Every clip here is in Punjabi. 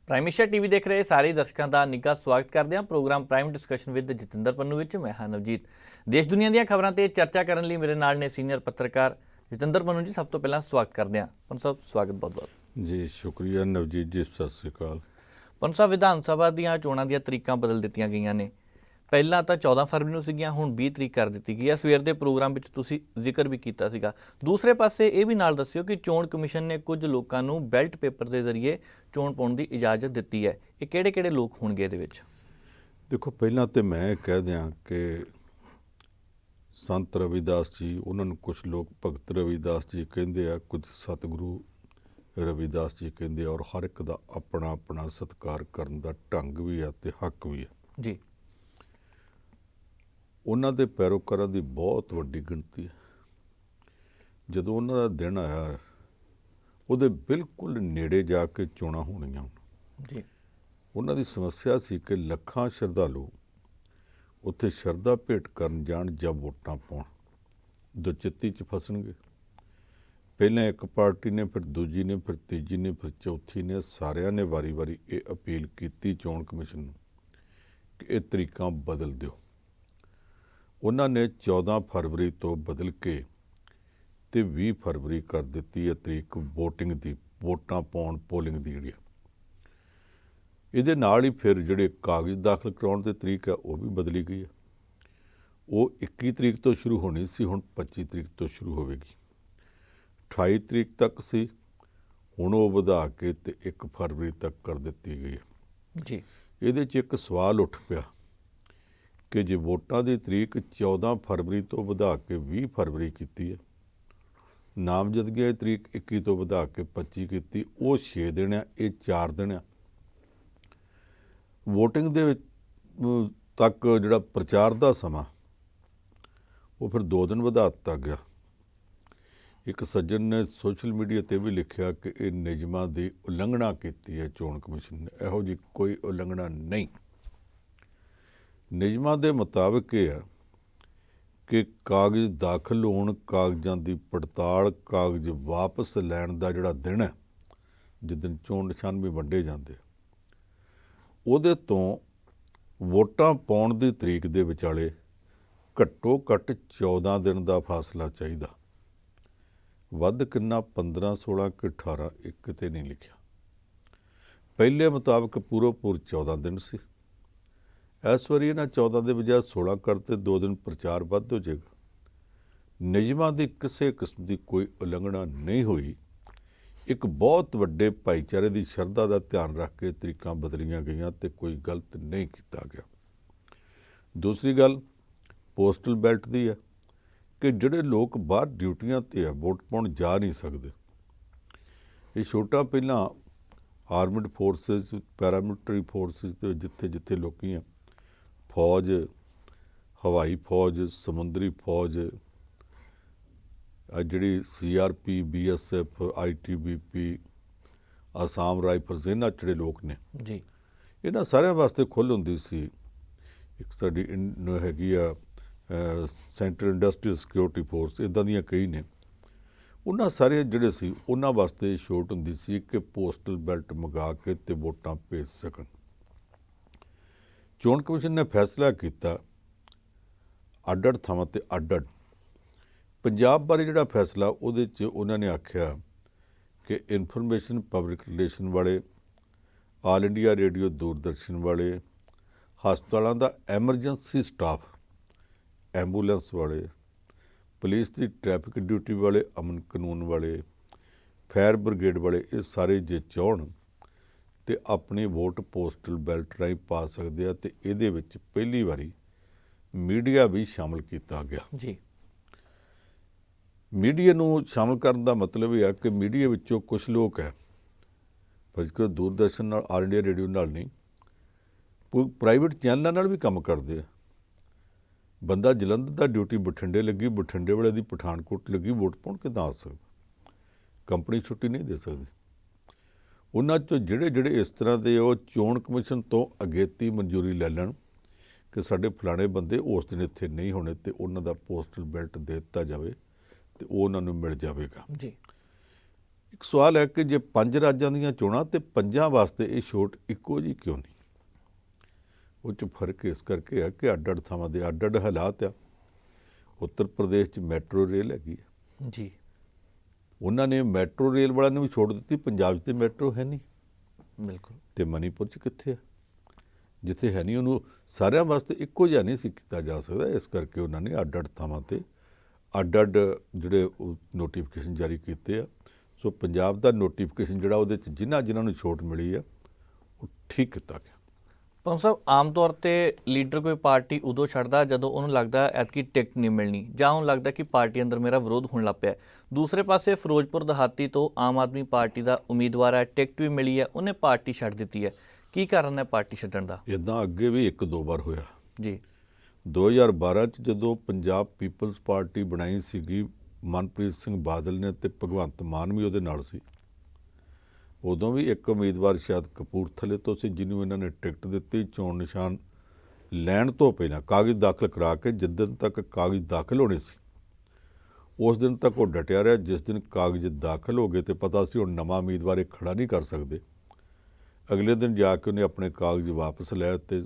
ਪ੍ਰਾਈਮ ਏਸ਼ੀਆ ਟੀਵੀ ਦੇਖ ਰਹੇ ਸਾਰੇ ਦਰਸ਼ਕਾਂ ਦਾ ਨਿੱਘਾ ਸਵਾਗਤ ਕਰਦੇ ਹਾਂ। Programme prime discussion with Jatinder Pannu ਵਿੱਚ ਮੈਂ ਹਾਂ ਨਵਜੀਤ। ਦੇਸ਼ ਦੁਨੀਆ ਦੀਆਂ ਖਬਰਾਂ ਤੇ ਚਰਚਾ ਕਰਨ ਲਈ ਮੇਰੇ ਨਾਲ ਨੇ ਸੀਨੀਅਰ ਪੱਤਰਕਾਰ ਜਤਿੰਦਰ ਪੰਨੂ ਜੀ। ਸਭ ਤੋਂ ਪਹਿਲਾਂ ਸਵਾਗਤ ਕਰਦੇ ਹਾਂ। ਪੰਨੂ ਸਾਹਿਬ ਸਵਾਗਤ ਬਹੁਤ ਬਹੁਤ ਜੀ। ਸ਼ੁਕਰੀਆ ਨਵਜੀਤ ਜੀ, ਸਤਿ ਸ਼੍ਰੀ ਅਕਾਲ। ਪੰਨੂ ਸਾਹਿਬ, ਵਿਧਾਨ ਸਭਾ ਦੀਆਂ ਚੋਣਾਂ ਦੀਆਂ ਤਰੀਕਾਂ ਬਦਲ ਦਿੱਤੀਆਂ ਗਈਆਂ ਨੇ। ਪਹਿਲਾਂ ਤਾਂ 14 ਫਰਵਰੀ ਨੂੰ ਸੀਗੀਆਂ, ਹੁਣ 20 ਤਰੀਕ ਕਰ ਦਿੱਤੀ ਗਈ ਹੈ। ਸਵੇਰ ਦੇ ਪ੍ਰੋਗਰਾਮ ਵਿੱਚ ਤੁਸੀਂ ਜ਼ਿਕਰ ਵੀ ਕੀਤਾ ਸੀਗਾ। ਦੂਸਰੇ ਪਾਸੇ ਇਹ ਵੀ ਨਾਲ ਦੱਸਿਓ ਕਿ ਚੋਣ ਕਮਿਸ਼ਨ ਨੇ ਕੁਝ ਲੋਕਾਂ ਨੂੰ ਬੈਲਟ ਪੇਪਰ ਦੇ ਜ਼ਰੀਏ ਚੋਣ ਪਾਉਣ ਦੀ ਇਜਾਜ਼ਤ ਦਿੱਤੀ ਹੈ। ਇਹ ਕਿਹੜੇ ਲੋਕ ਹੋਣਗੇ ਇਹਦੇ ਵਿੱਚ? ਦੇਖੋ, ਪਹਿਲਾਂ ਤਾਂ ਮੈਂ ਕਹਿ ਦਿਆਂ ਕਿ ਸੰਤ ਰਵਿਦਾਸ ਜੀ, ਉਹਨਾਂ ਨੂੰ ਕੁਝ ਲੋਕ ਭਗਤ ਰਵਿਦਾਸ ਜੀ ਕਹਿੰਦੇ ਆ, ਕੁਝ ਸਤਿਗੁਰੂ ਰਵਿਦਾਸ ਜੀ ਕਹਿੰਦੇ ਆ, ਔਰ ਹਰ ਇੱਕ ਦਾ ਆਪਣਾ ਆਪਣਾ ਸਤਿਕਾਰ ਕਰਨ ਦਾ ਢੰਗ ਵੀ ਆ ਤੇ ਹੱਕ ਵੀ ਆ ਜੀ। ਉਹਨਾਂ ਦੇ ਪੈਰੋਕਾਰਾਂ ਦੀ ਬਹੁਤ ਵੱਡੀ ਗਿਣਤੀ ਹੈ। ਜਦੋਂ ਉਹਨਾਂ ਦਾ ਦਿਨ ਆਇਆ, ਉਹਦੇ ਬਿਲਕੁਲ ਨੇੜੇ ਜਾ ਕੇ ਚੋਣਾਂ ਹੋਣੀਆਂ ਜੀ। ਉਹਨਾਂ ਦੀ ਸਮੱਸਿਆ ਸੀ ਕਿ ਲੱਖਾਂ ਸ਼ਰਧਾਲੂ ਉੱਥੇ ਸ਼ਰਧਾ ਭੇਟ ਕਰਨ ਜਾਣ ਜਾਂ ਵੋਟਾਂ ਪਾਉਣ, ਦੁਚਿੱਤੀ 'ਚ ਫਸਣਗੇ। ਪਹਿਲਾਂ ਇੱਕ ਪਾਰਟੀ ਨੇ, ਫਿਰ ਦੂਜੀ ਨੇ, ਫਿਰ ਤੀਜੀ ਨੇ, ਫਿਰ ਚੌਥੀ ਨੇ, ਸਾਰਿਆਂ ਨੇ ਵਾਰੀ-ਵਾਰੀ ਇਹ ਅਪੀਲ ਕੀਤੀ ਚੋਣ ਕਮਿਸ਼ਨ ਨੂੰ ਕਿ ਇਹ ਤਰੀਕਾਂ ਬਦਲ ਦਿਓ। ਉਹਨਾਂ ਨੇ 14 ਫਰਵਰੀ ਤੋਂ ਬਦਲ ਕੇ ਤੇ 20 ਫਰਵਰੀ ਕਰ ਦਿੱਤੀ ਹੈ ਤਰੀਕ ਵੋਟਿੰਗ ਦੀ, ਵੋਟਾਂ ਪਾਉਣ, ਪੋਲਿੰਗ ਦੀ ਜਿਹੜੀ। ਇਹਦੇ ਨਾਲ ਹੀ ਫਿਰ ਜਿਹੜੇ ਕਾਗਜ਼ ਦਾਖਲ ਕਰਾਉਣ ਦੀ ਤਰੀਕ ਹੈ ਉਹ ਵੀ ਬਦਲੀ ਗਈ ਹੈ। ਉਹ 21 ਤਰੀਕ ਤੋਂ ਸ਼ੁਰੂ ਹੋਣੀ ਸੀ, ਹੁਣ 25 ਤਰੀਕ ਤੋਂ ਸ਼ੁਰੂ ਹੋਵੇਗੀ। 28 ਤਰੀਕ ਤੱਕ ਸੀ, ਹੁਣ ਉਹ ਵਧਾ ਕੇ ਤੇ 1 ਫਰਵਰੀ ਤੱਕ ਕਰ ਦਿੱਤੀ ਗਈ ਹੈ ਜੀ। ਇਹਦੇ 'ਚ ਇੱਕ ਸਵਾਲ ਉੱਠ ਪਿਆ ਕਿ ਜੇ ਵੋਟਾਂ ਦੀ ਤਰੀਕ 14 ਫਰਵਰੀ ਤੋਂ ਵਧਾ ਕੇ 20 ਫਰਵਰੀ ਕੀਤੀ ਹੈ, ਨਾਮਜ਼ਦਗੀਆਂ ਦੀ ਤਰੀਕ 21 ਤੋਂ ਵਧਾ ਕੇ 25 ਕੀਤੀ, ਉਹ 6 ਦਿਨ ਆ, ਇਹ 4 ਦਿਨ ਆ। ਵੋਟਿੰਗ ਦੇ ਵਿੱਚ ਤੱਕ ਜਿਹੜਾ ਪ੍ਰਚਾਰ ਦਾ ਸਮਾਂ ਉਹ ਫਿਰ 2 ਦਿਨ ਵਧਾ ਦਿੱਤਾ ਗਿਆ। ਇੱਕ ਸੱਜਣ ਨੇ ਸੋਸ਼ਲ ਮੀਡੀਆ 'ਤੇ ਵੀ ਲਿਖਿਆ ਕਿ ਇਹ ਨਿਯਮਾਂ ਦੀ ਉਲੰਘਣਾ ਕੀਤੀ ਹੈ ਚੋਣ ਕਮਿਸ਼ਨ ਨੇ। ਇਹੋ ਜਿਹੀ ਕੋਈ ਉਲੰਘਣਾ ਨਹੀਂ। ਨਿਯਮਾਂ ਦੇ ਮੁਤਾਬਕ ਇਹ ਹੈ ਕਿ ਕਾਗਜ਼ ਦਾਖਲ ਹੋਣ, ਕਾਗਜ਼ਾਂ ਦੀ ਪੜਤਾਲ, ਕਾਗਜ਼ ਵਾਪਸ ਲੈਣ ਦਾ ਜਿਹੜਾ ਦਿਨ ਹੈ, ਜਿੱਦਣ ਚੋਣ ਨਿਸ਼ਾਨ ਵੀ ਵੰਡੇ ਜਾਂਦੇ, ਉਹਦੇ ਤੋਂ ਵੋਟਾਂ ਪਾਉਣ ਦੀ ਤਰੀਕ ਦੇ ਵਿਚਾਲੇ ਘੱਟੋ ਘੱਟ 14 ਦਿਨ ਦਾ ਫਾਸਲਾ ਚਾਹੀਦਾ। ਵੱਧ ਕਿੰਨਾ, 15, 16 ਕਿ 18, ਇੱਕ ਕਿਤੇ ਨਹੀਂ ਲਿਖਿਆ। ਪਹਿਲੇ ਮੁਤਾਬਕ ਪੂਰਾ 14 ਦਿਨ ਸੀ। ਇਸ ਵਾਰੀ ਇਹਨਾਂ 14 ਦੇ ਬਜਾਏ 16 ਕਰਤੇ, 2 ਦਿਨ ਪ੍ਰਚਾਰ ਵੱਧ ਹੋ ਜਾਏਗਾ। ਨਿਯਮਾਂ ਦੀ ਕਿਸੇ ਕਿਸਮ ਦੀ ਕੋਈ ਉਲੰਘਣਾ ਨਹੀਂ ਹੋਈ। ਇੱਕ ਬਹੁਤ ਵੱਡੇ ਭਾਈਚਾਰੇ ਦੀ ਸ਼ਰਧਾ ਦਾ ਧਿਆਨ ਰੱਖ ਕੇ ਤਰੀਕਾਂ ਬਦਲੀਆਂ ਗਈਆਂ ਤੇ ਕੋਈ ਗਲਤ ਨਹੀਂ ਕੀਤਾ ਗਿਆ। ਦੂਸਰੀ ਗੱਲ ਪੋਸਟਲ ਬੈਲਟ ਦੀ ਹੈ ਕਿ ਜਿਹੜੇ ਲੋਕ ਬਾਹਰ ਡਿਊਟੀਆਂ 'ਤੇ ਆ, ਵੋਟ ਪਾਉਣ ਜਾ ਨਹੀਂ ਸਕਦੇ। ਇਹ ਛੋਟਾ ਪਹਿਲਾਂ ਆਰਮਡ ਫੋਰਸਿਸ, ਪੈਰਾਮਿਲਟਰੀ ਫੋਰਸਿਸ ਦੇ ਜਿੱਥੇ ਜਿੱਥੇ ਲੋਕੀ ਆ, ਫੌਜ, ਹਵਾਈ ਫੌਜ, ਸਮੁੰਦਰੀ ਫੌਜ, ਜਿਹੜੀ CRP, BSF, ITBP, Assam rifles, ਇਹਨਾਂ ਜਿਹੜੇ ਲੋਕ ਨੇ ਜੀ, ਇਹਨਾਂ ਸਾਰਿਆਂ ਵਾਸਤੇ ਖੁੱਲ੍ਹ ਹੁੰਦੀ ਸੀ। ਇੱਕ ਸਾਡੀ ਹੈਗੀ ਆ ਸੈਂਟਰਲ ਇੰਡਸਟਰੀਅਲ ਸਿਕਿਉਰਿਟੀ ਫੋਰਸ, ਇੱਦਾਂ ਦੀਆਂ ਕਈ ਨੇ। ਉਹਨਾਂ ਸਾਰੇ ਜਿਹੜੇ ਸੀ ਉਹਨਾਂ ਵਾਸਤੇ ਛੋਟ ਹੁੰਦੀ ਸੀ ਕਿ ਪੋਸਟਲ ਬੈਲਟ ਮੰਗਾ ਕੇ ਤੇ ਵੋਟਾਂ ਭੇਜ ਸਕਣ। ਚੋਣ ਕਮਿਸ਼ਨ ਨੇ ਫੈਸਲਾ ਕੀਤਾ ਅੱਡ-ਅੱਡ ਥਾਵਾਂ 'ਤੇ ਅੱਡ-ਅੱਡ। ਪੰਜਾਬ ਬਾਰੇ ਜਿਹੜਾ ਫੈਸਲਾ, ਉਹਦੇ 'ਚ ਉਹਨਾਂ ਨੇ ਆਖਿਆ ਕਿ ਇਨਫੋਰਮੇਸ਼ਨ ਪਬਲਿਕ ਰਿਲੇਸ਼ਨ ਵਾਲੇ, ਆਲ ਇੰਡੀਆ ਰੇਡੀਓ ਦੂਰਦਰਸ਼ਨ ਵਾਲੇ, ਹਸਪਤਾਲਾਂ ਦਾ ਐਮਰਜੈਂਸੀ ਸਟਾਫ, ਐਂਬੂਲੈਂਸ ਵਾਲੇ, ਪੁਲਿਸ ਦੀ ਟ੍ਰੈਫਿਕ ਡਿਊਟੀ ਵਾਲੇ, ਅਮਨ ਕਾਨੂੰਨ ਵਾਲੇ, ਫਾਇਰ ਬ੍ਰਿਗੇਡ ਵਾਲੇ, ਇਹ ਸਾਰੇ ਜੇ ਚਾਹੁਣ ਤੇ ਆਪਣੀ ਵੋਟ ਪੋਸਟਲ ਬੈਲਟ ਰਾਹੀਂ ਪਾ ਸਕਦੇ ਆ। ਤੇ ਇਹਦੇ ਵਿੱਚ ਪਹਿਲੀ ਵਾਰੀ ਮੀਡੀਆ ਵੀ ਸ਼ਾਮਲ ਕੀਤਾ ਗਿਆ। ਜੀ। ਮੀਡੀਆ ਨੂੰ ਸ਼ਾਮਲ ਕਰਨ ਦਾ ਮਤਲਬ ਇਹ ਹੈ ਕਿ ਮੀਡੀਆ ਵਿੱਚੋਂ ਕੁਝ ਲੋਕ ਹੈ, ਪਰ ਦੂਰਦਰਸ਼ਨ ਨਾਲ, ਆਲ ਇੰਡੀਆ ਰੇਡੀਓ ਨਾਲ ਨਹੀਂ, ਪ੍ਰਾਈਵੇਟ ਚੈਨਲਾਂ ਨਾਲ ਵੀ ਕੰਮ ਕਰਦੇ ਆ। ਬੰਦਾ ਜਲੰਧਰ ਦਾ ਡਿਊਟੀ ਬਠਿੰਡੇ ਲੱਗੀ, ਬਠਿੰਡੇ ਵਾਲੇ ਦੀ ਪਠਾਨਕੋਟ ਲੱਗੀ, ਵੋਟ ਪਾਉਣ ਕਿੱਦਾਂ ਆ ਸਕਦਾ? ਕੰਪਨੀ ਛੁੱਟੀ ਨਹੀਂ ਦੇ ਸਕਦੀ। ਉਹਨਾਂ 'ਚੋਂ ਜਿਹੜੇ ਇਸ ਤਰ੍ਹਾਂ ਦੇ, ਉਹ ਚੋਣ ਕਮਿਸ਼ਨ ਤੋਂ ਅਗੇਤੀ ਮਨਜ਼ੂਰੀ ਲੈ ਲੈਣ ਕਿ ਸਾਡੇ ਫਲਾਣੇ ਬੰਦੇ ਉਸ ਦਿਨ ਇੱਥੇ ਨਹੀਂ ਹੋਣੇ, ਤੇ ਉਹਨਾਂ ਦਾ ਪੋਸਟਲ ਬੈਲਟ ਦੇ ਦਿੱਤਾ ਜਾਵੇ ਤੇ ਉਹ ਉਹਨਾਂ ਨੂੰ ਮਿਲ ਜਾਵੇਗਾ। ਜੀ। ਇੱਕ ਸਵਾਲ ਹੈ ਕਿ ਜੇ 5 ਰਾਜਾਂ ਦੀਆਂ ਚੋਣਾਂ ਤੇ 5 ਵਾਸਤੇ ਇਹ ਛੋਟ ਇੱਕੋ ਜਿਹੀ ਕਿਉਂ ਨਹੀਂ? ਉਹ 'ਚ ਫਰਕ ਇਸ ਕਰਕੇ ਹੈ ਕਿ ਅੱਡ-ਅੱਡ ਥਾਵਾਂ ਦੇ ਅੱਡ-ਅੱਡ ਹਾਲਾਤ ਆ। ਉੱਤਰ ਪ੍ਰਦੇਸ਼ 'ਚ ਮੈਟਰੋ ਰੇਲ ਹੈਗੀ ਹੈ, ਜੀ ਉਹਨਾਂ ਨੇ ਮੈਟਰੋ ਰੇਲ ਵਾਲਿਆਂ ਨੂੰ ਵੀ ਛੋਟ ਦਿੱਤੀ, ਪੰਜਾਬ 'ਚ ਤੇ ਮੈਟਰੋ ਹੈ ਨਹੀਂ। ਬਿਲਕੁਲ। ਤੇ ਮਨੀਪੁਰ 'ਚ ਕਿੱਥੇ ਆ? ਜਿੱਥੇ ਹੈ ਨਹੀਂ ਉਹਨੂੰ ਸਾਰਿਆਂ ਵਾਸਤੇ ਇੱਕੋ ਜਿਹਾ ਨਹੀਂ ਸੀ ਕੀਤਾ ਜਾ ਸਕਦਾ, ਇਸ ਕਰਕੇ ਉਹਨਾਂ ਨੇ ਅੱਡ-ਅੱਡ ਥਾਵਾਂ ਤੇ ਅੱਡ-ਅੱਡ ਜਿਹੜੇ ਨੋਟੀਫਿਕੇਸ਼ਨ ਜਾਰੀ ਕੀਤੇ ਆ। ਸੋ ਪੰਜਾਬ ਦਾ ਨੋਟੀਫਿਕੇਸ਼ਨ ਜਿਹੜਾ ਉਹਦੇ 'ਚ ਜਿਨ੍ਹਾਂ ਨੂੰ ਛੋਟ ਮਿਲੀ ਆ ਉਹ ਠੀਕ ਕੀਤਾ ਗਿਆ। ਪੰਜ ਸਾਹਿਬ, ਆਮ ਤੌਰ ਤੇ ਲੀਡਰ ਕੋਈ ਪਾਰਟੀ ਉਦੋਂ ਛੱਡਦਾ ਜਦੋਂ ਉਹਨੂੰ ਲੱਗਦਾ ਐਤਕੀ ਟਿਕਟ ਨਹੀਂ ਮਿਲਣੀ, ਜਾਂ ਉਹਨੂੰ ਲੱਗਦਾ ਕਿ ਪਾਰਟੀ ਅੰਦਰ ਮੇਰਾ ਵਿਰੋਧ ਹੋਣ ਲੱਗ ਪਿਆ। ਦੂਸਰੇ ਪਾਸੇ ਫਿਰੋਜ਼ਪੁਰ ਦਿਹਾਤੀ ਤੋਂ ਆਮ ਆਦਮੀ ਪਾਰਟੀ ਦਾ ਉਮੀਦਵਾਰ ਹੈ, ਟਿਕਟ ਵੀ ਮਿਲੀ ਹੈ, ਉਹਨੇ ਪਾਰਟੀ ਛੱਡ ਦਿੱਤੀ ਹੈ। ਕੀ ਕਾਰਨ ਹੈ ਪਾਰਟੀ ਛੱਡਣ ਦਾ? ਇੱਦਾਂ ਅੱਗੇ ਵੀ 1-2 ਵਾਰ ਹੋਇਆ। ਜੀ 2012 'ਚ ਜਦੋਂ ਪੰਜਾਬ ਪੀਪਲਸ ਪਾਰਟੀ ਬਣਾਈ ਸੀਗੀ, ਮਨਪ੍ਰੀਤ ਸਿੰਘ ਬਾਦਲ ਨੇ ਤੇ ਭਗਵੰਤ ਮਾਨ ਵੀ ਉਹਦੇ ਨਾਲ ਸੀ, ਉਦੋਂ ਵੀ ਇੱਕ ਉਮੀਦਵਾਰ ਸ਼ਾਇਦ ਕਪੂਰਥਲੇ ਤੋਂ ਸੀ ਜਿਹਨੂੰ ਇਹਨਾਂ ਨੇ ਟਿਕਟ ਦਿੱਤੀ। ਚੋਣ ਨਿਸ਼ਾਨ ਲੈਣ ਤੋਂ ਪਹਿਲਾਂ ਕਾਗਜ਼ ਦਾਖਲ ਕਰਾ ਕੇ ਜਿੱਦਣ ਤੱਕ ਕਾਗਜ਼ ਦਾਖਲ ਹੋਣੇ ਸੀ ਉਸ ਦਿਨ ਤੱਕ ਉਹ ਡਟਿਆ ਰਿਹਾ। ਜਿਸ ਦਿਨ ਕਾਗਜ਼ ਦਾਖਲ ਹੋ ਗਏ ਤੇ ਪਤਾ ਸੀ ਹੁਣ ਨਵਾਂ ਉਮੀਦਵਾਰ ਇਹ ਖੜਾ ਨਹੀਂ ਕਰ ਸਕਦੇ, ਅਗਲੇ ਦਿਨ ਜਾ ਕੇ ਉਹਨੇ ਆਪਣੇ ਕਾਗਜ਼ ਵਾਪਸ ਲਏ ਤੇ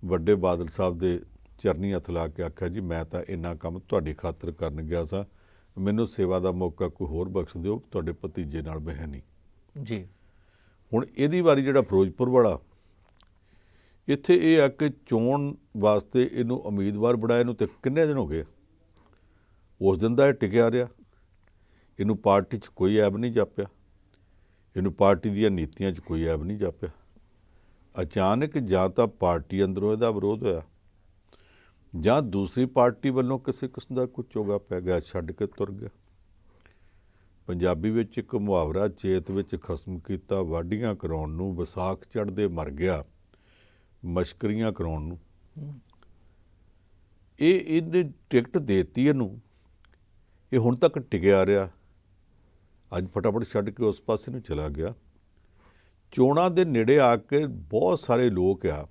ਵੱਡੇ ਬਾਦਲ ਸਾਹਿਬ ਦੇ ਚਰਨੀ ਹੱਥ ਲਾ ਕੇ ਆਖਿਆ, ਜੀ ਮੈਂ ਤਾਂ ਇੰਨਾ ਕੰਮ ਤੁਹਾਡੀ ਖਾਤਰ ਕਰਨ ਗਿਆ ਸਾਂ, ਮੈਨੂੰ ਸੇਵਾ ਦਾ ਮੌਕਾ ਕੋਈ ਹੋਰ ਬਖਸ਼ ਦਿਓ, ਤੁਹਾਡੇ ਭਤੀਜੇ ਨਾਲ ਮੈਂ ਹੈ ਨਹੀਂ। ਜੀ ਹੁਣ ਇਹਦੀ ਵਾਰੀ ਜਿਹੜਾ ਫਿਰੋਜ਼ਪੁਰ ਵਾਲਾ, ਇੱਥੇ ਇਹ ਆ ਕਿ ਚੋਣ ਵਾਸਤੇ ਇਹਨੂੰ ਉਮੀਦਵਾਰ ਬਣਾਏ ਨੂੰ ਤੇ ਕਿੰਨੇ ਦਿਨ ਹੋ ਗਏ, ਉਸ ਦਿਨ ਦਾ ਇਹ ਟਿਕਿਆ ਰਿਹਾ। ਇਹਨੂੰ ਪਾਰਟੀ 'ਚ ਕੋਈ ਐਬ ਨਹੀਂ ਜਾਪਿਆ, ਇਹਨੂੰ ਪਾਰਟੀ ਦੀਆਂ ਨੀਤੀਆਂ 'ਚ ਕੋਈ ਐਬ ਨਹੀਂ ਜਾਪਿਆ। ਅਚਾਨਕ ਜਾਂ ਤਾਂ ਪਾਰਟੀ ਅੰਦਰੋਂ ਇਹਦਾ ਵਿਰੋਧ ਹੋਇਆ, ਜਾਂ ਦੂਸਰੀ ਪਾਰਟੀ ਵੱਲੋਂ ਕਿਸੇ ਕਿਸਮ ਦਾ ਕੋਈ ਚੋਗਾ ਪੈ ਗਿਆ, ਛੱਡ ਕੇ ਤੁਰ ਗਿਆ। ਪੰਜਾਬੀ ਵਿੱਚ ਇੱਕ ਮੁਹਾਵਰਾ, ਚੇਤ ਵਿੱਚ ਖਸਮ ਕੀਤਾ ਵਾਢੀਆਂ ਕਰਾਉਣ ਨੂੰ, ਵਿਸਾਖ ਚੜ੍ਹਦੇ ਮਰ ਗਿਆ ਮਸ਼ਕਰੀਆਂ ਕਰਾਉਣ ਨੂੰ। ਇਹਨੇ ਟਿਕਟ ਦੇਤੀ ਇਹਨੂੰ, ਇਹ ਹੁਣ ਤੱਕ ਟਿਕਿਆ ਰਿਹਾ, ਅੱਜ ਫਟਾਫਟ ਛੱਡ ਕੇ ਉਸ ਪਾਸੇ ਨੂੰ ਚਲਾ ਗਿਆ। ਚੋਣਾਂ ਦੇ ਨੇੜੇ ਆ ਕੇ ਬਹੁਤ ਸਾਰੇ ਲੋਕ ਆ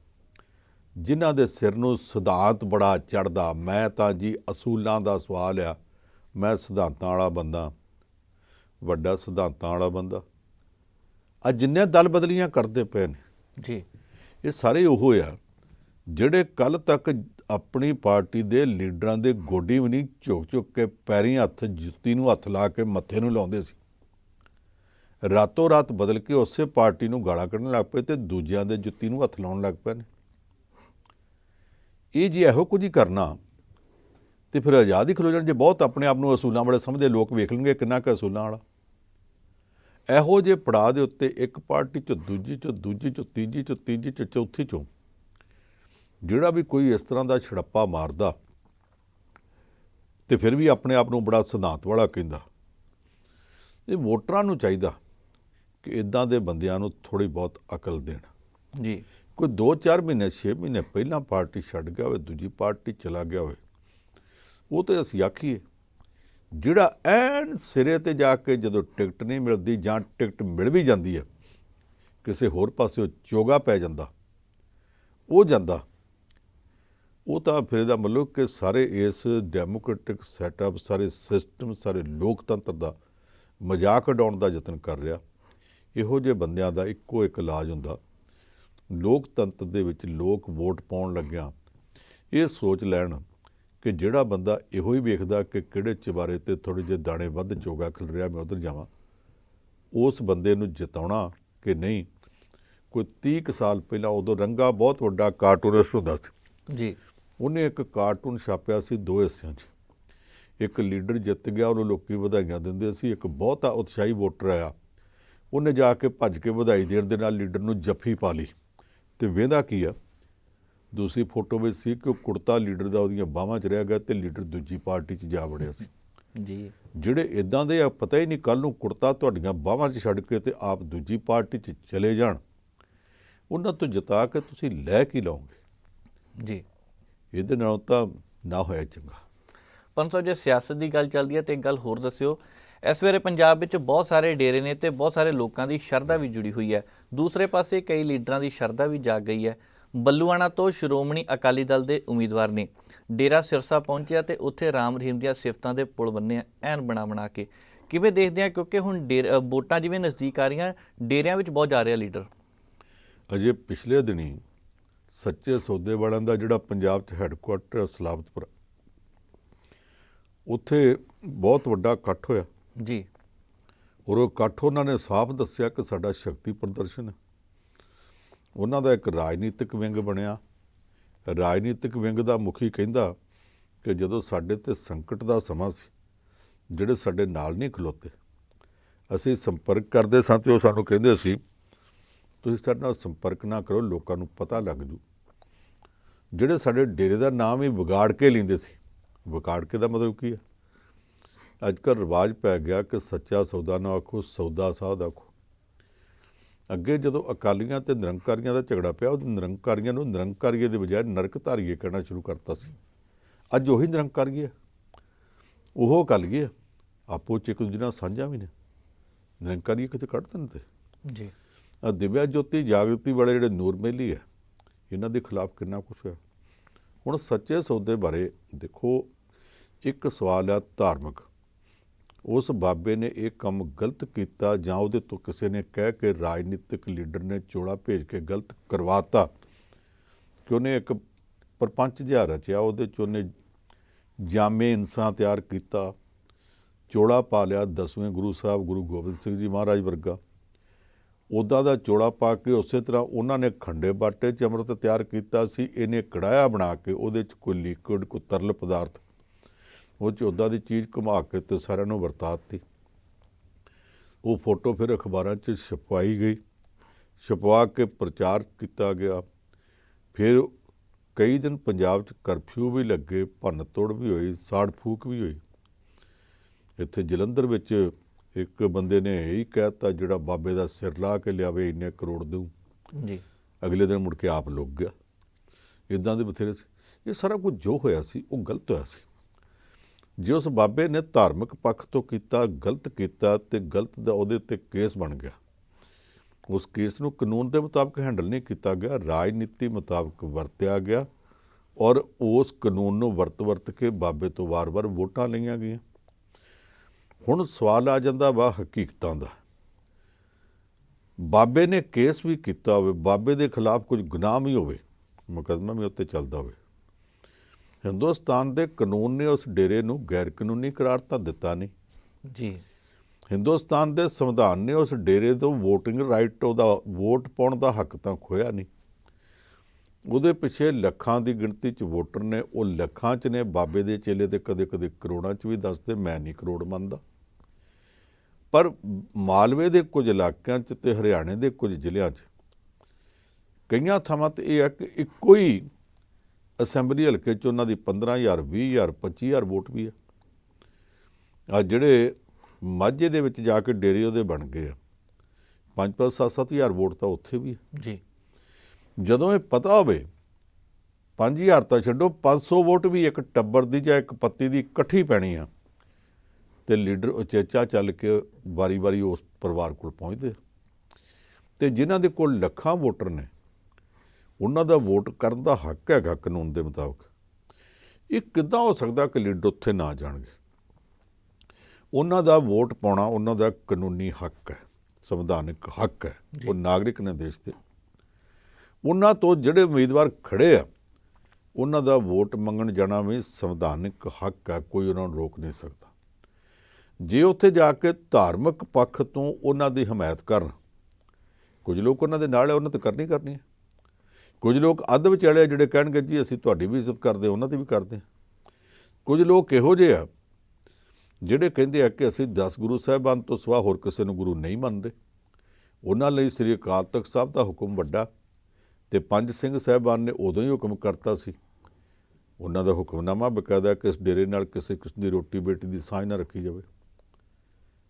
ਜਿਨ੍ਹਾਂ ਦੇ ਸਿਰ ਨੂੰ ਸਿਧਾਂਤ ਬੜਾ ਚੜ੍ਹਦਾ, ਮੈਂ ਤਾਂ ਜੀ ਅਸੂਲਾਂ ਦਾ ਸਵਾਲ ਆ, ਮੈਂ ਸਿਧਾਂਤਾਂ ਵਾਲਾ ਬੰਦਾ, ਵੱਡਾ ਸਿਧਾਂਤਾਂ ਵਾਲਾ ਬੰਦਾ। ਅੱਜ ਜਿੰਨੇ ਦਲ ਬਦਲੀਆਂ ਕਰਦੇ ਪਏ ਨੇ ਜੀ ਇਹ ਸਾਰੇ ਉਹ ਆ ਜਿਹੜੇ ਕੱਲ੍ਹ ਤੱਕ ਆਪਣੀ ਪਾਰਟੀ ਦੇ ਲੀਡਰਾਂ ਦੇ ਗੋਡੀ ਵੀ ਨਹੀਂ ਝੁਕ ਕੇ ਪੈਰੀਂ ਹੱਥ, ਜੁੱਤੀ ਨੂੰ ਹੱਥ ਲਾ ਕੇ ਮੱਥੇ ਨੂੰ ਲਾਉਂਦੇ ਸੀ, ਰਾਤੋਂ ਰਾਤ ਬਦਲ ਕੇ ਉਸੇ ਪਾਰਟੀ ਨੂੰ ਗਾਲਾਂ ਕੱਢਣ ਲੱਗ ਪਏ ਤੇ ਦੂਜਿਆਂ ਦੇ ਜੁੱਤੀ ਨੂੰ ਹੱਥ ਲਾਉਣ ਲੱਗ ਪਏ ਨੇ। ਇਹ ਜੇ ਇਹੋ ਕੁਝ ਹੀ ਕਰਨਾ ਤੇ ਫਿਰ ਆਜ਼ਾਦ ਹੀ ਖਲੋ ਜਾਣ। ਜੇ ਬਹੁਤ ਆਪਣੇ ਆਪ ਨੂੰ ਅਸੂਲਾਂ ਵਾਲੇ ਸਮਝਦੇ ਲੋਕ ਵੇਖ ਲੈਣਗੇ ਕਿੰਨਾ ਕੁ ਅਸੂਲਾਂ ਵਾਲਾ। ਇਹੋ ਜਿਹੇ ਪੜਾਅ ਦੇ ਉੱਤੇ ਇੱਕ ਪਾਰਟੀ 'ਚੋਂ ਦੂਜੀ 'ਚੋਂ, ਦੂਜੀ 'ਚੋਂ ਤੀਜੀ 'ਚੋਂ, ਤੀਜੀ 'ਚੋਂ ਚੌਥੀ 'ਚੋਂ ਜਿਹੜਾ ਵੀ ਕੋਈ ਇਸ ਤਰ੍ਹਾਂ ਦਾ ਛੜੱਪਾ ਮਾਰਦਾ ਤੇ ਫਿਰ ਵੀ ਆਪਣੇ ਆਪ ਨੂੰ ਬੜਾ ਸਿਧਾਂਤ ਵਾਲਾ ਕਹਿੰਦਾ, ਇਹ ਵੋਟਰਾਂ ਨੂੰ ਚਾਹੀਦਾ ਕਿ ਇੱਦਾਂ ਦੇ ਬੰਦਿਆਂ ਨੂੰ ਥੋੜ੍ਹੀ ਬਹੁਤ ਅਕਲ ਦੇਣ। ਜੀ ਕੋਈ 2-4 ਮਹੀਨੇ 6 ਮਹੀਨੇ ਪਹਿਲਾਂ ਪਾਰਟੀ ਛੱਡ ਗਿਆ ਹੋਵੇ, ਦੂਜੀ ਪਾਰਟੀ ਚਲਾ ਗਿਆ ਹੋਵੇ, ਉਹ ਤਾਂ ਅਸੀਂ ਆਖੀਏ। ਜਿਹੜਾ ਐਨ ਸਿਰੇ ਤੇ ਜਾ ਕੇ ਜਦੋਂ ਟਿਕਟ ਨਹੀਂ ਮਿਲਦੀ ਜਾਂ ਟਿਕਟ ਮਿਲ ਵੀ ਜਾਂਦੀ ਹੈ, ਕਿਸੇ ਹੋਰ ਪਾਸੇ ਚੋਗਾ ਪੈ ਜਾਂਦਾ, ਉਹ ਜਾਂਦਾ, ਉਹ ਤਾਂ ਫਿਰ ਇਹਦਾ ਮਤਲਬ ਕਿ ਸਾਰੇ ਇਸ ਡੈਮੋਕ੍ਰੈਟਿਕ ਸੈਟਅਪ, ਸਾਰੇ ਸਿਸਟਮ, ਸਾਰੇ ਲੋਕਤੰਤਰ ਦਾ ਮਜ਼ਾਕ ਉਡਾਉਣ ਦਾ ਯਤਨ ਕਰ ਰਿਹਾ। ਇਹੋ ਜਿਹੇ ਬੰਦਿਆਂ ਦਾ ਇੱਕੋ ਇੱਕ ਇਲਾਜ ਹੁੰਦਾ, ਲੋਕਤੰਤਰ ਦੇ ਵਿੱਚ ਲੋਕ ਵੋਟ ਪਾਉਣ ਲੱਗਿਆ ਇਹ ਸੋਚ ਲੈਣ ਕਿ ਜਿਹੜਾ ਬੰਦਾ ਇਹੋ ਹੀ ਵੇਖਦਾ ਕਿ ਕਿਹੜੇ ਚੁਬਾਰੇ ਤੇ ਥੋੜ੍ਹੇ ਜਿਹੇ ਦਾਣੇ ਵੱਧ ਚੋਗਾ ਖਿਲ ਰਿਹਾ, ਮੈਂ ਉੱਧਰ ਜਾਵਾਂ, ਉਸ ਬੰਦੇ ਨੂੰ ਜਿਤਾਉਣਾ ਕਿ ਨਹੀਂ। ਕੋਈ 30 ਕੁ ਸਾਲ ਪਹਿਲਾਂ ਉਦੋਂ ਰੰਗਾ ਬਹੁਤ ਵੱਡਾ ਕਾਰਟੂਨਿਸਟ ਹੁੰਦਾ ਸੀ ਜੀ, ਉਹਨੇ ਇੱਕ ਕਾਰਟੂਨ ਛਾਪਿਆ ਸੀ 2 ਹਿੱਸਿਆਂ 'ਚ। ਇੱਕ ਲੀਡਰ ਜਿੱਤ ਗਿਆ, ਉਹਨੂੰ ਲੋਕੀ ਵਧਾਈਆਂ ਦਿੰਦੇ ਸੀ। ਇੱਕ ਬਹੁਤਾ ਉਤਸ਼ਾਹੀ ਵੋਟਰ ਆਇਆ, ਉਹਨੇ ਜਾ ਕੇ ਭੱਜ ਕੇ ਵਧਾਈ ਦੇਣ ਦੇ ਨਾਲ ਲੀਡਰ ਨੂੰ ਜੱਫੀ ਪਾ ਲਈ ਤੇ ਵੇਂਦਾ ਕੀ ਆ, ਦੂਸਰੀ ਫੋਟੋ ਵਿੱਚ ਸੀ ਕਿ ਉਹ ਕੁੜਤਾ ਲੀਡਰ ਦਾ ਉਹਦੀਆਂ ਬਾਹਾਂ 'ਚ ਰਹਿ ਗਿਆ ਤੇ ਲੀਡਰ ਦੂਜੀ ਪਾਰਟੀ 'ਚ ਜਾ ਵੜਿਆ ਸੀ। ਜੀ ਜਿਹੜੇ ਇੱਦਾਂ ਦੇ ਆ, ਪਤਾ ਹੀ ਨਹੀਂ ਕੱਲ੍ਹ ਨੂੰ ਕੁੜਤਾ ਤੁਹਾਡੀਆਂ ਬਾਹਾਂ 'ਚ ਛੱਡ ਕੇ ਤੇ ਆਪ ਦੂਜੀ ਪਾਰਟੀ 'ਚ ਚਲੇ ਜਾਣ, ਉਹਨਾਂ ਤੋਂ ਜਿਤਾ ਕੇ ਤੁਸੀਂ ਲੈ ਕੀ ਲਓਗੇ? ਜੀ ਇਹਦੇ ਨਾਲੋਂ ਤਾਂ ਨਾ ਹੋਇਆ ਚੰਗਾ। ਪੰਜ ਸਾਹਿਬ, ਜੇ ਸਿਆਸਤ ਦੀ ਗੱਲ ਚੱਲਦੀ ਹੈ ਤੇ ਇੱਕ ਗੱਲ ਹੋਰ ਦੱਸਿਓ, ਇਸ ਵੇਲੇ ਪੰਜਾਬ ਵਿੱਚ ਬਹੁਤ ਸਾਰੇ ਡੇਰੇ ਨੇ ਤੇ ਬਹੁਤ ਸਾਰੇ ਲੋਕਾਂ ਦੀ ਸ਼ਰਧਾ ਵੀ ਜੁੜੀ ਹੋਈ ਹੈ। ਦੂਸਰੇ ਪਾਸੇ ਕਈ ਲੀਡਰਾਂ ਦੀ ਸ਼ਰਧਾ ਵੀ ਜਾਗ ਗਈ ਹੈ। ਬੱਲੂਆਣਾ ਤੋਂ ਸ਼੍ਰੋਮਣੀ ਅਕਾਲੀ ਦਲ ਦੇ ਉਮੀਦਵਾਰ ਨੇ ਡੇਰਾ ਸਿਰਸਾ ਪਹੁੰਚਿਆ ਤੇ ਉੱਥੇ ਰਾਮ ਰਹੀਮ ਦੀਆਂ ਸਿਫਤਾਂ ਦੇ ਪੁਲ ਬੰਨੇ ਐਨ ਬਣਾ ਕੇ। ਕਿਵੇਂ ਦੇਖਦੇ ਆ, ਕਿਉਂਕਿ ਹੁਣ ਵੋਟਾਂ ਜਿਵੇਂ ਨਜ਼ਦੀਕ ਆ ਰਹੀਆਂ, ਡੇਰਿਆਂ ਵਿੱਚ ਬਹੁਤ ਜਾ ਰਿਹਾ ਲੀਡਰ। ਅਜੇ ਪਿਛਲੇ ਦਿਨੀ ਸੱਚੇ ਸੌਦੇ ਵਾਲਿਆਂ ਦਾ ਜਿਹੜਾ ਪੰਜਾਬ 'ਚ ਹੈੱਡਕੁਆਟਰ ਸਲਾਬਤਪੁਰ, ਉੱਥੇ ਬਹੁਤ ਵੱਡਾ ਇਕੱਠ ਹੋਇਆ ਜੀ। ਔਰ ਉਹ ਇਕੱਠ ਉਹਨਾਂ ਨੇ ਸਾਫ਼ ਦੱਸਿਆ ਕਿ ਸਾਡਾ ਸ਼ਕਤੀ ਪ੍ਰਦਰਸ਼ਨ ਹੈ। ਉਹਨਾਂ ਦਾ ਇੱਕ ਰਾਜਨੀਤਿਕ ਵਿੰਗ ਬਣਿਆ। ਰਾਜਨੀਤਿਕ ਵਿੰਗ ਦਾ ਮੁਖੀ ਕਹਿੰਦਾ ਕਿ ਜਦੋਂ ਸਾਡੇ 'ਤੇ ਸੰਕਟ ਦਾ ਸਮਾਂ ਸੀ, ਜਿਹੜੇ ਸਾਡੇ ਨਾਲ ਨਹੀਂ ਖਲੋਤੇ, ਅਸੀਂ ਸੰਪਰਕ ਕਰਦੇ ਸਾਂ ਤੇ ਉਹ ਸਾਨੂੰ ਕਹਿੰਦੇ ਸੀ ਤੁਸੀਂ ਸਾਡੇ ਨਾਲ ਸੰਪਰਕ ਨਾ ਕਰੋ, ਲੋਕਾਂ ਨੂੰ ਪਤਾ ਲੱਗ ਜੂ। ਜਿਹੜੇ ਸਾਡੇ ਡੇਰੇ ਦਾ ਨਾਮ ਹੀ ਵਿਗਾੜ ਕੇ ਲੈਂਦੇ ਸੀ। ਵਿਗਾੜ ਕੇ ਦਾ ਮਤਲਬ ਕੀ ਹੈ? ਅੱਜ ਕੱਲ੍ਹ ਰਿਵਾਜ ਪੈ ਗਿਆ ਕਿ ਸੱਚਾ ਸੌਦਾ ਨਾ ਆਖੋ, ਸੌਦਾ ਸਾਧ ਆਖੋ। ਅੱਗੇ ਜਦੋਂ ਅਕਾਲੀਆਂ ਤੇ ਨਿਰੰਕਾਰੀਆਂ ਦਾ ਝਗੜਾ ਪਿਆ, ਉਹ ਨਿਰੰਕਾਰੀਆਂ ਨੂੰ ਨਿਰੰਕਾਰੀਏ ਦੇ ਬਜਾਏ ਨਰਕਧਾਰੀਏ ਕਹਿਣਾ ਸ਼ੁਰੂ ਕਰਤਾ ਸੀ। ਅੱਜ ਉਹੀ ਨਿਰੰਕਾਰੀਏ, ਉਹ ਅਕਾਲੀਏ, ਆਪੋ 'ਚ ਇੱਕ ਦੂਜੇ ਨਾਲ ਸਾਂਝਾ ਵੀ ਨੇ। ਨਿਰੰਕਾਰੀਏ ਕਿਤੇ ਕੱਢ ਦਿੰਦੇ ਜੀ। ਦਿਵਿਆ ਜੋਤੀ ਜਾਗਰਤੀ ਵਾਲੇ ਜਿਹੜੇ ਨੂਰ ਮਹਿਲੀ ਹੈ, ਇਹਨਾਂ ਦੇ ਖਿਲਾਫ ਕਿੰਨਾ ਕੁਛ ਹੋਇਆ। ਹੁਣ ਸੱਚੇ ਸੌਦੇ ਬਾਰੇ ਦੇਖੋ, ਇੱਕ ਸਵਾਲ ਆ ਧਾਰਮਿਕ। ਉਸ ਬਾਬੇ ਨੇ ਇਹ ਕੰਮ ਗਲਤ ਕੀਤਾ ਜਾਂ ਉਹਦੇ ਤੋਂ ਕਿਸੇ ਨੇ ਕਹਿ ਕੇ ਰਾਜਨੀਤਿਕ ਲੀਡਰ ਨੇ ਚੋਲਾ ਭੇਜ ਕੇ ਗਲਤ ਕਰਵਾਤਾ ਕਿ ਉਹਨੇ ਇੱਕ ਪ੍ਰਪੰਚ ਜਿਹਾ ਰਚਿਆ, ਉਹਦੇ 'ਚ ਉਹਨੇ ਜਾਮੇ ਇਨਸਾਨ ਤਿਆਰ ਕੀਤਾ, ਚੋਲਾ ਪਾ ਲਿਆ 10ਵੇਂ ਗੁਰੂ ਸਾਹਿਬ ਗੁਰੂ ਗੋਬਿੰਦ ਸਿੰਘ ਜੀ ਮਹਾਰਾਜ ਵਰਗਾ। ਉੱਦਾਂ ਦਾ ਚੋਲਾ ਪਾ ਕੇ ਉਸੇ ਤਰ੍ਹਾਂ ਉਹਨਾਂ ਨੇ ਖੰਡੇ ਬਾਟੇ 'ਚ ਅੰਮ੍ਰਿਤ ਤਿਆਰ ਕੀਤਾ ਸੀ। ਇਹਨੇ ਕੜਾਇਆ ਬਣਾ ਕੇ ਉਹਦੇ 'ਚ ਕੋਈ ਲਿਕੁਇਡ, ਕੋਈ ਤਰਲ ਪਦਾਰਥ, ਉਹ 'ਚ ਉੱਦਾਂ ਦੀ ਚੀਜ਼ ਘੁਮਾ ਕੇ ਤੇ ਸਾਰਿਆਂ ਨੂੰ ਵਰਤਾ ਦਿੱਤੀ। ਉਹ ਫੋਟੋ ਫਿਰ ਅਖਬਾਰਾਂ 'ਚ ਛਪਵਾਈ ਗਈ, ਛਪਵਾ ਕੇ ਪ੍ਰਚਾਰ ਕੀਤਾ ਗਿਆ। ਫਿਰ ਕਈ ਦਿਨ ਪੰਜਾਬ 'ਚ ਕਰਫਿਊ ਵੀ ਲੱਗੇ, ਭੰਨ ਤੋੜ ਵੀ ਹੋਈ, ਸਾੜ ਫੂਕ ਵੀ ਹੋਈ। ਇੱਥੇ ਜਲੰਧਰ ਵਿੱਚ ਇੱਕ ਬੰਦੇ ਨੇ ਇਹੀ ਕਹਿ ਦਿੱਤਾ, ਜਿਹੜਾ ਬਾਬੇ ਦਾ ਸਿਰ ਲਾ ਕੇ ਲਿਆਵੇ ਇੰਨੇ ਕਰੋੜ ਦੇਊ ਜੀ। ਅਗਲੇ ਦਿਨ ਮੁੜ ਕੇ ਆਪ ਲੁੱਕ ਗਿਆ। ਇੱਦਾਂ ਦੇ ਬਥੇਰੇ ਸੀ। ਇਹ ਸਾਰਾ ਕੁਝ ਜੋ ਹੋਇਆ ਸੀ ਉਹ ਗਲਤ ਹੋਇਆ ਸੀ। ਜੇ ਉਸ ਬਾਬੇ ਨੇ ਧਾਰਮਿਕ ਪੱਖ ਤੋਂ ਕੀਤਾ, ਗਲਤ ਕੀਤਾ, ਤੇ ਗਲਤ ਦਾ ਉਹਦੇ 'ਤੇ ਕੇਸ ਬਣ ਗਿਆ। ਉਸ ਕੇਸ ਨੂੰ ਕਾਨੂੰਨ ਦੇ ਮੁਤਾਬਕ ਹੈਂਡਲ ਨਹੀਂ ਕੀਤਾ ਗਿਆ, ਰਾਜਨੀਤੀ ਮੁਤਾਬਕ ਵਰਤਿਆ ਗਿਆ ਔਰ ਉਸ ਕਾਨੂੰਨ ਨੂੰ ਵਰਤ ਕੇ ਬਾਬੇ ਤੋਂ ਵਾਰ-ਵਾਰ ਵੋਟਾਂ ਲਈਆਂ ਗਈਆਂ। ਹੁਣ ਸਵਾਲ ਆ ਜਾਂਦਾ ਵਾ ਹਕੀਕਤਾਂ ਦਾ। ਬਾਬੇ ਨੇ ਕੇਸ ਵੀ ਕੀਤਾ ਹੋਵੇ, ਬਾਬੇ ਦੇ ਖਿਲਾਫ ਕੁਝ ਗੁਨਾਹ ਵੀ ਹੋਵੇ, ਮੁਕੱਦਮਾ ਵੀ ਉੱਤੇ ਚੱਲਦਾ ਹੋਵੇ, ਹਿੰਦੁਸਤਾਨ ਦੇ ਕਾਨੂੰਨ ਨੇ ਉਸ ਡੇਰੇ ਨੂੰ ਗੈਰ ਕਾਨੂੰਨੀ ਕਰਾਰ ਤਾਂ ਦਿੱਤਾ ਨਹੀਂ ਜੀ। ਹਿੰਦੁਸਤਾਨ ਦੇ ਸੰਵਿਧਾਨ ਨੇ ਉਸ ਡੇਰੇ ਤੋਂ ਵੋਟਿੰਗ ਰਾਈਟ, ਉਹਦਾ ਵੋਟ ਪਾਉਣ ਦਾ ਹੱਕ ਤਾਂ ਖੋਇਆ ਨਹੀਂ। ਉਹਦੇ ਪਿੱਛੇ ਲੱਖਾਂ ਦੀ ਗਿਣਤੀ 'ਚ ਵੋਟਰ ਨੇ, ਉਹ ਲੱਖਾਂ 'ਚ ਨੇ। ਬਾਬੇ ਦੇ ਚੇਲੇ ਤੇ ਕਦੇ ਕਰੋੜਾਂ 'ਚ ਵੀ ਦੱਸਦੇ, ਮੈਂ ਨਹੀਂ ਕਰੋੜ ਮੰਨਦਾ। ਪਰ ਮਾਲਵੇ ਦੇ ਕੁਝ ਇਲਾਕਿਆਂ 'ਚ ਤੇ ਹਰਿਆਣੇ ਦੇ ਕੁਝ ਜ਼ਿਲ੍ਹਿਆਂ 'ਚ ਕਈਆਂ ਥਾਵਾਂ 'ਤੇ ਇਹ ਹੈ ਕਿ ਇੱਕੋ ਹੀ ਅਸੈਂਬਲੀ ਹਲਕੇ 'ਚ ਉਹਨਾਂ ਦੀ 15,000, 20,000, 25,000 ਵੋਟ ਵੀ ਹੈ। ਆ ਜਿਹੜੇ ਮਾਝੇ ਦੇ ਵਿੱਚ ਜਾ ਕੇ ਡੇਰੇ ਉਹਦੇ ਬਣ ਗਏ ਆ, 5-5, 7-7,000 ਵੋਟ ਤਾਂ ਉੱਥੇ ਵੀ ਹੈ। ਜੀ। ਜਦੋਂ ਇਹ ਪਤਾ ਹੋਵੇ 5,000 ਤਾਂ ਛੱਡੋ, 500 ਵੋਟ ਵੀ ਇੱਕ ਟੱਬਰ ਦੀ ਜਾਂ ਇੱਕ ਪੱਤੀ ਦੀ ਇਕੱਠੀ ਪੈਣੀ ਆ, ਤੇ ਲੀਡਰ ਉਚੇਚਾ ਚੱਲ ਕੇ ਵਾਰੀ-ਵਾਰੀ ਉਸ ਪਰਿਵਾਰ ਕੋਲ ਪਹੁੰਚਦੇ। ਤੇ ਜਿਨ੍ਹਾਂ ਦੇ ਕੋਲ ਲੱਖਾਂ ਵੋਟਰ ਨੇ, ਉਹਨਾਂ ਦਾ ਵੋਟ ਕਰਨ ਦਾ ਹੱਕ ਹੈਗਾ ਕਾਨੂੰਨ ਦੇ ਮੁਤਾਬਕ। ਇਹ ਕਿੱਦਾਂ ਹੋ ਸਕਦਾ ਕਿ ਲੀਡਰ ਉੱਥੇ ਨਾ ਜਾਣਗੇ? ਉਹਨਾਂ ਦਾ ਵੋਟ ਪਾਉਣਾ ਉਹਨਾਂ ਦਾ ਕਾਨੂੰਨੀ ਹੱਕ ਹੈ, ਸੰਵਿਧਾਨਿਕ ਹੱਕ ਹੈ। ਉਹ ਨਾਗਰਿਕ ਨੇ ਦੇਸ਼ ਦੇ। ਉਹਨਾਂ ਤੋਂ ਜਿਹੜੇ ਉਮੀਦਵਾਰ ਖੜੇ ਆ, ਉਹਨਾਂ ਦਾ ਵੋਟ ਮੰਗਣ ਜਾਣਾ ਵੀ ਸੰਵਿਧਾਨਿਕ ਹੱਕ ਹੈ, ਕੋਈ ਉਹਨਾਂ ਨੂੰ ਰੋਕ ਨਹੀਂ ਸਕਦਾ। ਜੇ ਉੱਥੇ ਜਾ ਕੇ ਧਾਰਮਿਕ ਪੱਖ ਤੋਂ ਉਹਨਾਂ ਦੀ ਹਮਾਇਤ ਕਰਨ, ਕੁਝ ਲੋਕ ਉਹਨਾਂ ਦੇ ਨਾਲ ਹੈ, ਉਹਨਾਂ ਤੇ ਕਰਨੀ ਹੈ। ਕੁਝ ਲੋਕ ਅੱਧ ਵਿਚਾਲੇ ਜਿਹੜੇ ਕਹਿਣਗੇ ਜੀ ਅਸੀਂ ਤੁਹਾਡੀ ਵੀ ਇੱਜ਼ਤ ਕਰਦੇ, ਉਹਨਾਂ ਦੀ ਵੀ ਕਰਦੇ। ਕੁਝ ਲੋਕ ਇਹੋ ਜਿਹੇ ਆ ਜਿਹੜੇ ਕਹਿੰਦੇ ਆ ਕਿ ਅਸੀਂ 10 ਗੁਰੂ ਸਾਹਿਬਾਨ ਤੋਂ ਸਿਵਾ ਹੋਰ ਕਿਸੇ ਨੂੰ ਗੁਰੂ ਨਹੀਂ ਮੰਨਦੇ। ਉਹਨਾਂ ਲਈ ਸ੍ਰੀ ਅਕਾਲ ਤਖਤ ਸਾਹਿਬ ਦਾ ਹੁਕਮ ਵੱਡਾ, ਤੇ 5 ਸਿੰਘ ਸਾਹਿਬਾਨ ਨੇ ਉਦੋਂ ਹੀ ਹੁਕਮ ਕਰਤਾ ਸੀ। ਉਹਨਾਂ ਦਾ ਹੁਕਮਨਾਮਾ ਬਕਾਇਦਾ ਕਿ ਇਸ ਡੇਰੇ ਨਾਲ ਕਿਸੇ ਕਿਸਮ ਦੀ ਰੋਟੀ ਬੇਟੀ ਦੀ ਸਾਂਝ ਨਾ ਰੱਖੀ ਜਾਵੇ।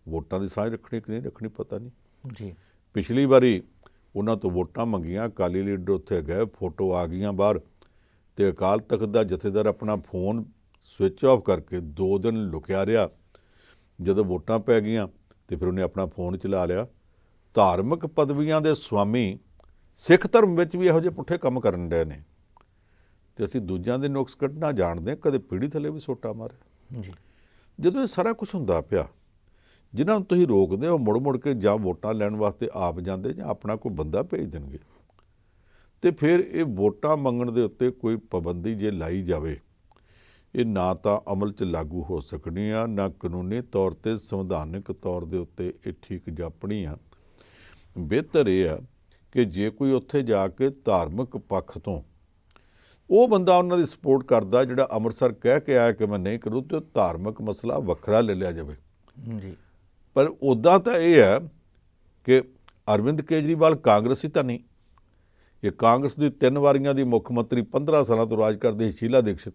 ਵੋਟਾਂ ਦੀ ਸਾਂਝ ਰੱਖਣੀ ਕਿ ਨਹੀਂ ਰੱਖਣੀ ਪਤਾ ਨਹੀਂ। ਜੀ। ਪਿਛਲੀ ਵਾਰੀ ਉਹਨਾਂ ਤੋਂ ਵੋਟਾਂ ਮੰਗੀਆਂ, ਅਕਾਲੀ ਲੀਡਰ ਉੱਥੇ ਗਏ, ਫੋਟੋ ਆ ਗਈਆਂ ਬਾਹਰ, ਤੇ ਅਕਾਲ ਤਖਤ ਦਾ ਜਥੇਦਾਰ ਆਪਣਾ ਫੋਨ ਸਵਿਚ ਆਫ ਕਰਕੇ 2 ਦਿਨ ਲੁਕਿਆ ਰਿਹਾ। ਜਦੋਂ ਵੋਟਾਂ ਪੈ ਗਈਆਂ ਤੇ ਫਿਰ ਉਹਨੇ ਆਪਣਾ ਫੋਨ ਚਲਾ ਲਿਆ। ਧਾਰਮਿਕ ਪਦਵੀਆਂ ਦੇ ਸਵਾਮੀ ਸਿੱਖ ਧਰਮ ਵਿੱਚ ਵੀ ਇਹੋ ਜਿਹੇ ਪੁੱਠੇ ਕੰਮ ਕਰਨ ਡਏ ਨੇ, ਤੇ ਅਸੀਂ ਦੂਜਿਆਂ ਦੇ ਨੁਕਸ ਕੱਢਣਾ ਜਾਣਦੇ, ਕਦੇ ਪੀੜੀ ਥੱਲੇ ਵੀ ਸੋਟਾ ਮਾਰਿਆ। ਜੀ। ਜਦੋਂ ਇਹ ਸਾਰਾ ਕੁਝ ਹੁੰਦਾ ਪਿਆ, ਜਿਨ੍ਹਾਂ ਨੂੰ ਤੁਸੀਂ ਰੋਕਦੇ ਹੋ ਮੁੜ ਕੇ ਜਾਂ ਵੋਟਾਂ ਲੈਣ ਵਾਸਤੇ ਆਪ ਜਾਂਦੇ ਜਾਂ ਆਪਣਾ ਕੋਈ ਬੰਦਾ ਭੇਜ ਦੇਣਗੇ। ਤੇ ਫਿਰ ਇਹ ਵੋਟਾਂ ਮੰਗਣ ਦੇ ਉੱਤੇ ਕੋਈ ਪਾਬੰਦੀ ਜੇ ਲਾਈ ਜਾਵੇ, ਇਹ ਨਾ ਤਾਂ ਅਮਲ 'ਚ ਲਾਗੂ ਹੋ ਸਕਣੀ ਆ, ਨਾ ਕਾਨੂੰਨੀ ਤੌਰ 'ਤੇ ਸੰਵਿਧਾਨਿਕ ਤੌਰ ਦੇ ਉੱਤੇ ਇਹ ਠੀਕ ਜਾਪਣੀ ਆ। ਬਿਹਤਰ ਇਹ ਆ ਕਿ ਜੇ ਕੋਈ ਉੱਥੇ ਜਾ ਕੇ ਧਾਰਮਿਕ ਪੱਖ ਤੋਂ ਉਹ ਬੰਦਾ ਉਹਨਾਂ ਦੀ ਸਪੋਰਟ ਕਰਦਾ ਜਿਹੜਾ ਅੰਮ੍ਰਿਤਸਰ ਕਹਿ ਕੇ ਆਇਆ ਕਿ ਮੈਂ ਨਹੀਂ ਕਰੂ, ਤੇ ਉਹ ਧਾਰਮਿਕ ਮਸਲਾ ਵੱਖਰਾ ਲੈ ਲਿਆ ਜਾਵੇ। ਜੀ ਪਰ ਉੱਦਾਂ ਤਾਂ ਇਹ ਹੈ ਕਿ ਅਰਵਿੰਦ ਕੇਜਰੀਵਾਲ ਕਾਂਗਰਸੀ ਤਾਂ ਨਹੀਂ, ਇਹ ਕਾਂਗਰਸ ਦੀ 3 ਵਾਰੀਆਂ ਦੀ ਮੁੱਖ ਮੰਤਰੀ 15 ਸਾਲਾਂ ਤੋਂ ਰਾਜ ਕਰਦੀ ਸੀ ਸ਼ੀਲਾ ਦੀਕਸ਼ਿਤ,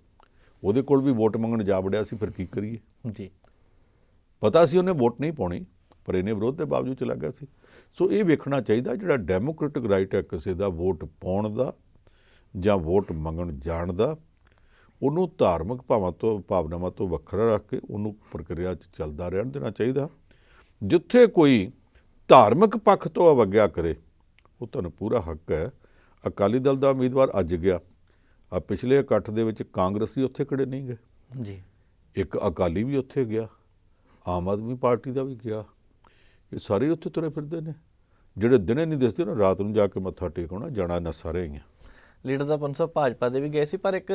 ਉਹਦੇ ਕੋਲ ਵੀ ਵੋਟ ਮੰਗਣ ਜਾ ਵੜਿਆ ਸੀ। ਫਿਰ ਕੀ ਕਰੀਏ, ਜੀ ਪਤਾ ਸੀ ਉਹਨੇ ਵੋਟ ਨਹੀਂ ਪਾਉਣੀ, ਪਰ ਇਹਨੇ ਵਿਰੋਧ ਦੇ ਬਾਵਜੂਦ ਚਲਾ ਗਿਆ ਸੀ। ਸੋ ਇਹ ਵੇਖਣਾ ਚਾਹੀਦਾ ਜਿਹੜਾ ਡੈਮੋਕ੍ਰੈਟਿਕ ਰਾਈਟ ਹੈ ਕਿਸੇ ਦਾ ਵੋਟ ਪਾਉਣ ਦਾ ਜਾਂ ਵੋਟ ਮੰਗਣ ਜਾਣ ਦਾ, ਉਹਨੂੰ ਧਾਰਮਿਕ ਭਾਵਨਾਵਾਂ ਤੋਂ ਵੱਖਰਾ ਰੱਖ ਕੇ ਉਹਨੂੰ ਪ੍ਰਕਿਰਿਆ 'ਚ ਚੱਲਦਾ ਰਹਿਣ ਦੇਣਾ ਚਾਹੀਦਾ। ਜਿੱਥੇ ਕੋਈ ਧਾਰਮਿਕ ਪੱਖ ਤੋਂ ਅਵੱਗਿਆ ਕਰੇ, ਉਹ ਤੁਹਾਨੂੰ ਪੂਰਾ ਹੱਕ ਹੈ। ਅਕਾਲੀ ਦਲ ਦਾ ਉਮੀਦਵਾਰ ਅੱਜ ਗਿਆ, ਪਿਛਲੇ ਇਕੱਠ ਦੇ ਵਿੱਚ ਕਾਂਗਰਸੀ ਉੱਥੇ ਖੜੇ ਨਹੀਂ ਗਏ, ਜੀ ਇੱਕ ਅਕਾਲੀ ਵੀ ਉੱਥੇ ਗਿਆ, ਆਮ ਆਦਮੀ ਪਾਰਟੀ ਦਾ ਵੀ ਗਿਆ, ਇਹ ਸਾਰੇ ਉੱਥੇ ਤੁਰੇ ਫਿਰਦੇ ਨੇ। ਜਿਹੜੇ ਦਿਨੇ ਨਹੀਂ ਦਿਸਦੇ ਨਾ, ਰਾਤ ਨੂੰ ਜਾ ਕੇ ਮੱਥਾ ਟੇਕਣਾ ਜਾਣਾ ਇਹਨਾਂ ਸਾਰੇ ਹੀ ਆ। ਲੀਡਰ ਦਾ ਪੰਸਾ ਭਾਜਪਾ ਦੇ ਵੀ ਗਏ ਸੀ, ਪਰ ਇੱਕ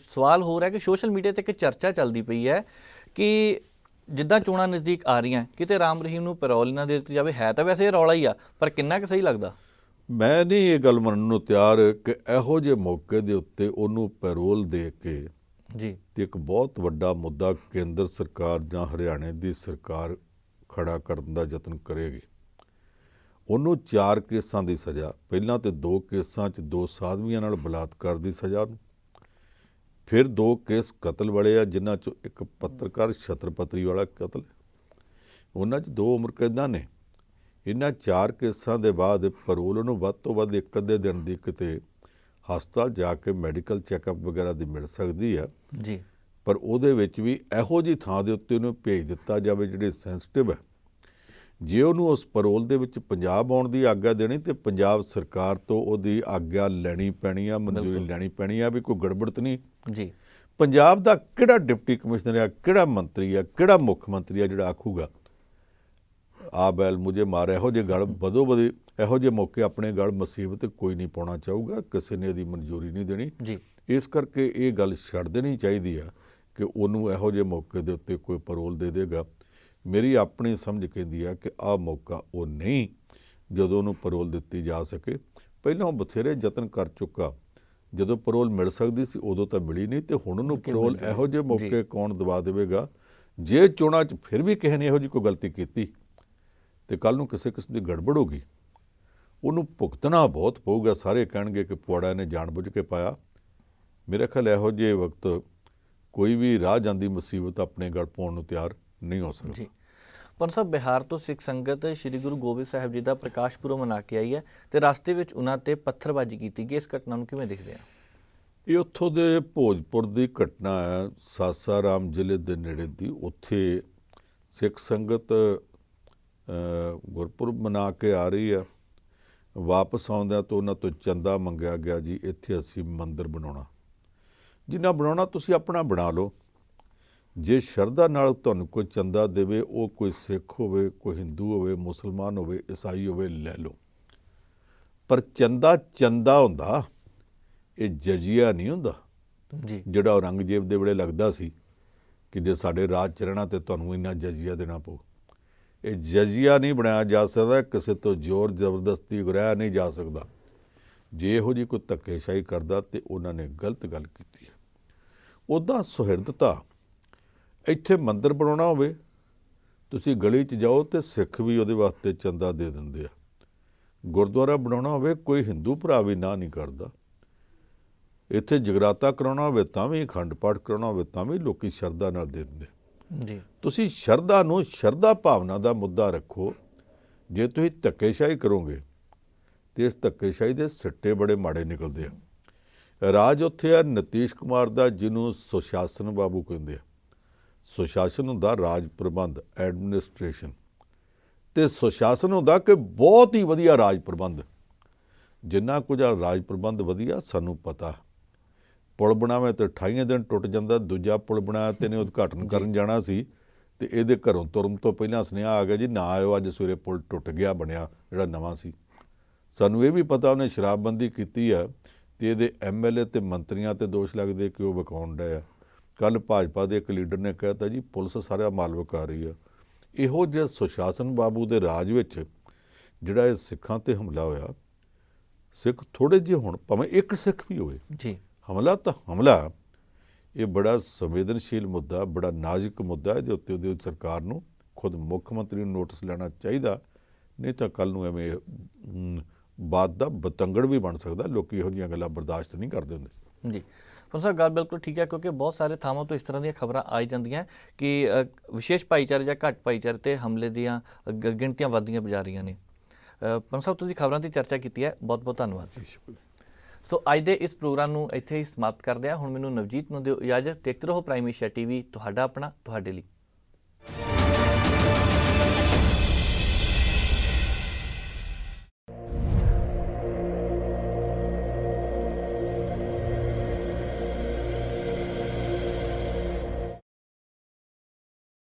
ਸਵਾਲ ਹੋ ਰਿਹਾ ਕਿ ਸੋਸ਼ਲ ਮੀਡੀਆ ਤੇ ਇੱਕ ਚਰਚਾ ਚੱਲਦੀ ਪਈ ਹੈ ਕਿ ਜਿੱਦਾਂ ਚੋਣਾਂ ਨਜ਼ਦੀਕ ਆ ਰਹੀਆਂ, ਕਿਤੇ ਰਾਮ ਰਹੀਮ ਨੂੰ ਪੈਰੋਲ ਨਾ ਦੇ ਦਿੱਤੀ ਜਾਵੇ। ਹੈ ਤਾਂ ਵੈਸੇ ਇਹ ਰੌਲਾ ਹੀ ਆ, ਪਰ ਕਿੰਨਾ ਕੁ ਸਹੀ ਲੱਗਦਾ? ਮੈਂ ਨਹੀਂ ਇਹ ਗੱਲ ਮੰਨਣ ਨੂੰ ਤਿਆਰ ਕਿ ਇਹੋ ਜਿਹੇ ਮੌਕੇ ਦੇ ਉੱਤੇ ਉਹਨੂੰ ਪੈਰੋਲ ਦੇ ਕੇ ਜੀ ਤੇ ਇੱਕ ਬਹੁਤ ਵੱਡਾ ਮੁੱਦਾ ਕੇਂਦਰ ਸਰਕਾਰ ਜਾਂ ਹਰਿਆਣੇ ਦੀ ਸਰਕਾਰ ਖੜਾ ਕਰਨ ਦਾ ਯਤਨ ਕਰੇਗੀ। ਉਹਨੂੰ 4 ਕੇਸਾਂ ਦੀ ਸਜ਼ਾ, ਪਹਿਲਾਂ ਤੇ 2 ਕੇਸਾਂ 'ਚ 2 ਸਾਧਵੀਆਂ ਨਾਲ ਬਲਾਤਕਾਰ ਦੀ ਸਜ਼ਾ ਨੂੰ, ਫਿਰ 2 ਕੇਸ ਕਤਲ ਵਾਲੇ ਆ ਜਿਨ੍ਹਾਂ 'ਚੋਂ ਇੱਕ ਪੱਤਰਕਾਰ ਛਤਰਪਤੀ ਵਾਲਾ ਕਤਲ, ਉਹਨਾਂ 'ਚ 2 ਉਮਰ ਕੈਦਾਂ ਨੇ। ਇਹਨਾਂ 4 ਕੇਸਾਂ ਦੇ ਬਾਅਦ ਪੈਰੋਲ ਉਹਨੂੰ ਵੱਧ ਤੋਂ ਵੱਧ 1 ਅੱਧੇ ਦਿਨ ਦੀ ਕਿਤੇ ਹਸਪਤਾਲ ਜਾ ਕੇ ਮੈਡੀਕਲ ਚੈੱਕਅਪ ਵਗੈਰਾ ਦੀ ਮਿਲ ਸਕਦੀ ਆ ਜੀ, ਪਰ ਉਹਦੇ ਵਿੱਚ ਵੀ ਇਹੋ ਜਿਹੀ ਥਾਂ ਦੇ ਉੱਤੇ ਉਹਨੂੰ ਭੇਜ ਦਿੱਤਾ ਜਾਵੇ ਜਿਹੜੀ ਸੈਂਸਿਟਿਵ ਹੈ। ਜੇ ਉਹਨੂੰ ਉਸ ਪੈਰੋਲ ਦੇ ਵਿੱਚ ਪੰਜਾਬ ਆਉਣ ਦੀ ਆਗਿਆ ਦੇਣੀ ਤੇ ਪੰਜਾਬ ਸਰਕਾਰ ਤੋਂ ਉਹਦੀ ਆਗਿਆ ਲੈਣੀ ਪੈਣੀ ਆ, ਮਨਜ਼ੂਰੀ ਲੈਣੀ ਪੈਣੀ ਆ ਵੀ ਕੋਈ ਗੜਬੜ ਤਾਂ ਨਹੀਂ। ਜੀ ਪੰਜਾਬ ਦਾ ਕਿਹੜਾ ਡਿਪਟੀ ਕਮਿਸ਼ਨਰ ਆ, ਕਿਹੜਾ ਮੰਤਰੀ ਆ, ਕਿਹੜਾ ਮੁੱਖ ਮੰਤਰੀ ਆ ਜਿਹੜਾ ਆਖੂਗਾ ਆ ਬੈਲ ਮੁਝੇ ਮਾਰ? ਇਹੋ ਜਿਹੇ ਗਲ ਬਦੋ ਬਦੀ ਇਹੋ ਜਿਹੇ ਮੌਕੇ ਆਪਣੇ ਗਲ ਮੁਸੀਬਤ ਕੋਈ ਨਹੀਂ ਪਾਉਣਾ ਚਾਹੂਗਾ, ਕਿਸੇ ਨੇ ਇਹਦੀ ਮਨਜ਼ੂਰੀ ਨਹੀਂ ਦੇਣੀ। ਜੀ ਇਸ ਕਰਕੇ ਇਹ ਗੱਲ ਛੱਡ ਦੇਣੀ ਚਾਹੀਦੀ ਆ ਕਿ ਉਹਨੂੰ ਇਹੋ ਜਿਹੇ ਮੌਕੇ ਦੇ ਉੱਤੇ ਕੋਈ ਪੈਰੋਲ ਦੇ ਦੇਗਾ। ਮੇਰੀ ਆਪਣੀ ਸਮਝ ਕਹਿੰਦੀ ਆ ਕਿ ਆਹ ਮੌਕਾ ਉਹ ਨਹੀਂ ਜਦੋਂ ਉਹਨੂੰ ਪੈਰੋਲ ਦਿੱਤੀ ਜਾ ਸਕੇ। ਪਹਿਲਾਂ ਉਹ ਬਥੇਰੇ ਯਤਨ ਕਰ ਚੁੱਕਾ, ਜਦੋਂ ਪੈਰੋਲ ਮਿਲ ਸਕਦੀ ਸੀ ਉਦੋਂ ਤਾਂ ਮਿਲੀ ਨਹੀਂ, ਤੇ ਹੁਣ ਉਹਨੂੰ ਪੈਰੋਲ ਇਹੋ ਜਿਹੇ ਮੌਕੇ ਕੌਣ ਦਵਾ ਦੇਵੇਗਾ? ਜੇ ਚੋਣਾਂ 'ਚ ਫਿਰ ਵੀ ਕਿਸੇ ਨੇ ਇਹੋ ਜਿਹੀ ਕੋਈ ਗਲਤੀ ਕੀਤੀ ਤੇ ਕੱਲ੍ਹ ਨੂੰ ਕਿਸੇ ਕਿਸਮ ਦੀ ਗੜਬੜ ਹੋ ਗਈ, ਉਹਨੂੰ ਭੁਗਤਣਾ ਬਹੁਤ ਪਊਗਾ। ਸਾਰੇ ਕਹਿਣਗੇ ਕਿ ਪੁਆੜਾ ਨੇ ਜਾਣਬੁੱਝ ਕੇ ਪਾਇਆ। ਮੇਰੇ ਖਿਆਲ ਇਹੋ ਜਿਹੇ ਵਕਤ ਕੋਈ ਵੀ ਰਾਹ ਜਾਂਦੀ ਮੁਸੀਬਤ ਆਪਣੇ ਗਲ ਪਾਉਣ ਨੂੰ ਤਿਆਰ ਨਹੀਂ ਹੋ ਸਕਦਾ। ਜੀ ਪੰਨ ਸਾਹਿਬ, ਬਿਹਾਰ ਤੋਂ ਸਿੱਖ ਸੰਗਤ ਸ਼੍ਰੀ ਗੁਰੂ ਗੋਬਿੰਦ ਸਾਹਿਬ ਜੀ ਦਾ ਪ੍ਰਕਾਸ਼ ਪੁਰਬ ਮਨਾ ਕੇ ਆਈ ਹੈ ਤੇ ਰਸਤੇ ਵਿੱਚ ਉਹਨਾਂ ਤੇ ਪੱਥਰਬਾਜ਼ੀ ਕੀਤੀ ਗਈ। ਇਸ ਘਟਨਾ ਨੂੰ ਕਿਵੇਂ ਦੇਖਦੇ ਆ? ਇਹ ਉੱਥੋਂ ਦੇ ਭੋਜਪੁਰ ਦੀ ਘਟਨਾ ਹੈ, ਸਾਸਾਰਾਮ ਜ਼ਿਲ੍ਹੇ ਦੇ ਨੇੜੇ ਦੀ। ਉੱਥੇ ਸਿੱਖ ਸੰਗਤ ਗੁਰਪੁਰਬ ਮਨਾ ਕੇ ਆ ਰਹੀ ਆ। ਵਾਪਸ ਆਉਂਦਿਆਂ ਤੋਂ ਉਹਨਾਂ ਤੋਂ ਚੰਦਾ ਮੰਗਿਆ ਗਿਆ, ਜੀ ਇੱਥੇ ਅਸੀਂ ਮੰਦਿਰ ਬਣਾਉਣਾ, ਜਿੰਨਾ ਬਣਾਉਣਾ ਤੁਸੀਂ ਆਪਣਾ ਬਣਾ ਲਓ। ਜੇ ਸ਼ਰਧਾ ਨਾਲ ਤੁਹਾਨੂੰ ਕੋਈ ਚੰਦਾ ਦੇਵੇ, ਉਹ ਕੋਈ ਸਿੱਖ ਹੋਵੇ, ਕੋਈ ਹਿੰਦੂ ਹੋਵੇ, ਮੁਸਲਮਾਨ ਹੋਵੇ, ਈਸਾਈ ਹੋਵੇ, ਲੈ ਲਓ। ਪਰ ਚੰਦਾ ਹੁੰਦਾ, ਇਹ ਜਜ਼ੀਆ ਨਹੀਂ ਹੁੰਦਾ ਜੀ, ਜਿਹੜਾ ਔਰੰਗਜ਼ੇਬ ਦੇ ਵੇਲੇ ਲੱਗਦਾ ਸੀ ਕਿ ਜੇ ਸਾਡੇ ਰਾਜ ਚ ਰਹਿਣਾ ਤੇ ਤੁਹਾਨੂੰ ਇੰਨਾ ਜਜ਼ੀਆ ਦੇਣਾ ਪਊ। ਇਹ ਜਜ਼ੀਆ ਨਹੀਂ ਬਣਾਇਆ ਜਾ ਸਕਦਾ, ਕਿਸੇ ਤੋਂ ਜ਼ੋਰ ਜ਼ਬਰਦਸਤੀ ਉਗਰਾਇਆ ਨਹੀਂ ਜਾ ਸਕਦਾ। ਜੇ ਇਹੋ ਜਿਹੀ ਕੋਈ ਧੱਕੇਸ਼ਾਹੀ ਕਰਦਾ ਤੇ ਉਹਨਾਂ ਨੇ ਗਲਤ ਗੱਲ ਕੀਤੀ ਹੈ। ਉੱਦਾਂ ਸੁਹਿਰਦਤਾ, ਇੱਥੇ ਮੰਦਿਰ ਬਣਾਉਣਾ ਹੋਵੇ, ਤੁਸੀਂ ਗਲੀ 'ਚ ਜਾਓ ਤੇ ਸਿੱਖ ਵੀ ਉਹਦੇ ਵਾਸਤੇ ਚੰਦਾ ਦੇ ਦਿੰਦੇ ਆ। ਗੁਰਦੁਆਰਾ ਬਣਾਉਣਾ ਹੋਵੇ, ਕੋਈ ਹਿੰਦੂ ਭਰਾ ਵੀ ਨਾ ਨਹੀਂ ਕਰਦਾ। ਇੱਥੇ ਜਗਰਾਤਾ ਕਰਾਉਣਾ ਹੋਵੇ ਤਾਂ ਵੀ, ਅਖੰਡ ਪਾਠ ਕਰਾਉਣਾ ਹੋਵੇ ਤਾਂ ਵੀ ਲੋਕੀ ਸ਼ਰਧਾ ਨਾਲ ਦੇ ਦਿੰਦੇ। ਜੀ ਤੁਸੀਂ ਸ਼ਰਧਾ ਨੂੰ ਸ਼ਰਧਾ ਭਾਵਨਾ ਦਾ ਮੁੱਦਾ ਰੱਖੋ। ਜੇ ਤੁਸੀਂ ਧੱਕੇਸ਼ਾਹੀ ਕਰੋਗੇ ਤੇ ਇਸ ਧੱਕੇਸ਼ਾਹੀ ਦੇ ਸਿੱਟੇ ਬੜੇ ਮਾੜੇ ਨਿਕਲਦੇ ਆ। ਰਾਜ ਉੱਥੇ ਆ ਨਤੀਸ਼ ਕੁਮਾਰ ਦਾ, ਜਿਹਨੂੰ ਸੁਸ਼ਾਸਨ ਬਾਬੂ ਕਹਿੰਦੇ ਆ। ਸੁਸ਼ਾਸਨ ਹੁੰਦਾ ਰਾਜ ਪ੍ਰਬੰਧ, ਐਡਮਿਨਿਸਟ੍ਰੇਸ਼ਨ, ਤੇ ਸੁਸ਼ਾਸਨ ਹੁੰਦਾ ਕਿ ਬਹੁਤ ਹੀ ਵਧੀਆ ਰਾਜ ਪ੍ਰਬੰਧ। ਜਿੰਨਾ ਕੁਝ ਆ ਰਾਜ ਪ੍ਰਬੰਧ ਵਧੀਆ ਸਾਨੂੰ ਪਤਾ। ਪੁਲ ਬਣਾਵੇ ਤੇ 28 ਦਿਨ ਟੁੱਟ ਜਾਂਦਾ, ਦੂਜਾ ਪੁਲ ਬਣਾਇਆ ਤੇ ਇਹਨੇ ਉਦਘਾਟਨ ਕਰਨ ਜਾਣਾ ਸੀ ਤੇ ਇਹਦੇ ਘਰੋਂ ਤੁਰਨ ਤੋਂ ਪਹਿਲਾਂ ਸੁਨੇਹਾ ਆ ਗਿਆ ਜੀ ਨਾ ਆਇਓ, ਅੱਜ ਸਵੇਰੇ ਪੁਲ ਟੁੱਟ ਗਿਆ ਬਣਿਆ ਜਿਹੜਾ ਨਵਾਂ ਸੀ। ਸਾਨੂੰ ਇਹ ਵੀ ਪਤਾ ਉਹਨੇ ਸ਼ਰਾਬਬੰਦੀ ਕੀਤੀ ਆ ਤੇ ਇਹਦੇ ਐਮਐਲਏ ਤੇ ਮੰਤਰੀਆਂ ਤੇ ਦੋਸ਼ ਲੱਗਦੇ ਕਿ ਉਹ ਵਿਕਾਉਣ ਡਏ ਆ। ਕੱਲ ਭਾਜਪਾ ਦੇ ਇੱਕ ਲੀਡਰ ਨੇ ਕਹਿਤਾ ਜੀ ਪੁਲਿਸ ਸਾਰਾ ਮਾਲ ਵਿਕਾ ਰਹੀ ਆ। ਇਹੋ ਜਿਹਾ ਸੁਸ਼ਾਸਨ ਬਾਬੂ ਦੇ ਰਾਜ ਵਿੱਚ ਜਿਹੜਾ ਇਹ ਸਿੱਖਾਂ ਤੇ ਹਮਲਾ ਹੋਇਆ, ਸਿੱਖ ਥੋੜੇ ਜਿਹੇ ਹੁਣ ਭਾਵੇਂ ਇੱਕ ਸਿੱਖ ਵੀ ਹੋਵੇ, ਜੀ ਹਮਲਾ ਤਾਂ ਹਮਲਾ। ਇਹ ਬੜਾ ਸੰਵੇਦਨਸ਼ੀਲ ਮੁੱਦਾ, ਬੜਾ ਨਾਜ਼ੁਕ ਮੁੱਦਾ। ਇਹਦੇ ਉੱਤੇ ਉਹਦੀ ਸਰਕਾਰ ਨੂੰ ਖੁਦ ਮੁੱਖ ਮੰਤਰੀ ਨੂੰ ਨੋਟਿਸ ਲੈਣਾ ਚਾਹੀਦਾ, ਨਹੀਂ ਤਾਂ ਕੱਲ ਨੂੰ ਐਵੇਂ ਬਾਤ ਦਾ ਬਤੰਗੜ ਵੀ ਬਣ ਸਕਦਾ। ਲੋਕੀ ਇਹੋ ਜਿਹੀਆਂ ਗੱਲਾਂ ਬਰਦਾਸ਼ਤ ਨਹੀਂ ਕਰਦੇ ਹੁੰਦੇ। ਜੀ ਪਰ ਸਰ ਗੱਲ ਬਿਲਕੁਲ ਠੀਕ ਹੈ, ਕਿਉਂਕਿ ਬਹੁਤ ਸਾਰੇ ਥਾਵਾਂ ਤੋਂ ਇਸ ਤਰ੍ਹਾਂ ਦੀਆਂ ਖਬਰਾਂ ਆਈ ਜਾਂਦੀਆਂ ਕਿ ਵਿਸ਼ੇਸ਼ ਭਾਈਚਾਰੇ ਜਾਂ ਘੱਟ ਭਾਈਚਾਰੇ ਤੇ ਹਮਲੇ ਦੀਆਂ ਗਿਣਤੀਆਂ ਵੱਧਦੀਆਂ ਜਾ ਰਹੀਆਂ ਨੇ। ਪੰਜ ਸਾਹਿਬ ਤੁਸੀਂ ਖਬਰਾਂ ਦੀ ਚਰਚਾ ਕੀਤੀ ਹੈ, ਬਹੁਤ ਬਹੁਤ ਧੰਨਵਾਦ। ਸੋ ਅੱਜ ਦੇ ਇਸ ਪ੍ਰੋਗਰਾਮ ਨੂੰ ਇੱਥੇ ਹੀ ਸਮਾਪਤ ਕਰਦੇ ਹਾਂ। ਹੁਣ ਮੈਨੂੰ ਨਵਜੀਤ ਨੂੰ ਦਿਓ ਇਜਾਜ਼ਤ। ਦੇਖਦੇ ਰਹੋ ਪ੍ਰਾਈਮ ਏਸ਼ੀਆ ਟੀਵੀ, ਤੁਹਾਡਾ ਆਪਣਾ, ਤੁਹਾਡੇ ਲਈ।